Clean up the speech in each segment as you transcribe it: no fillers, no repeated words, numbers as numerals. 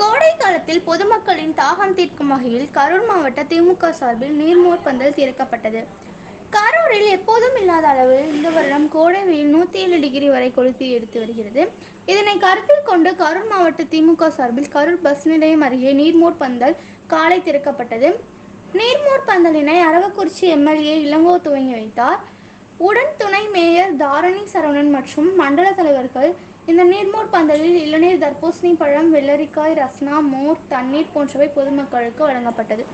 கோடை காலத்தில் பொதுமக்களின் தாகம் தீர்க்கும் வகையில் கரூர் மாவட்ட திமுக சார்பில் நீர்மோர் பந்தல் திறக்கப்பட்டது. கரூரில் எப்போதும் இல்லாத அளவில் இந்த வருடம் கோடை வெயில் 107 டிகிரி வரை கொளுத்தி எடுத்து வருகிறது. இதனை கருத்தில் கொண்டு கரூர் மாவட்ட திமுக சார்பில் கரூர் பஸ் நிலையம் அருகே நீர்மோர் பந்தல் காலை திறக்கப்பட்டது. நீர்மோர் பந்தலினை அரவக்குறிச்சி எம்எல்ஏ இளங்கோ துவங்கி வைத்தார். உடன் துணை மேயர் தாரணி சரவணன் மற்றும் மண்டல தலைவர்கள் இந்த நீர்மோர் பந்தலில் இளநீர், தர்பூசணி பழம், வெள்ளரிக்காய், ரஸ்னா, மோர், தண்ணீர் போன்றவை பொதுமக்களுக்கு வழங்கப்பட்டது.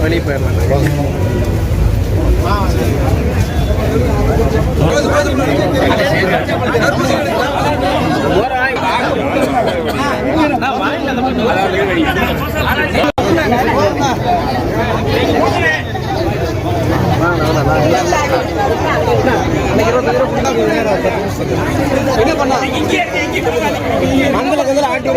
வெளியே போயிடலாம். மங்கள ஆட்டி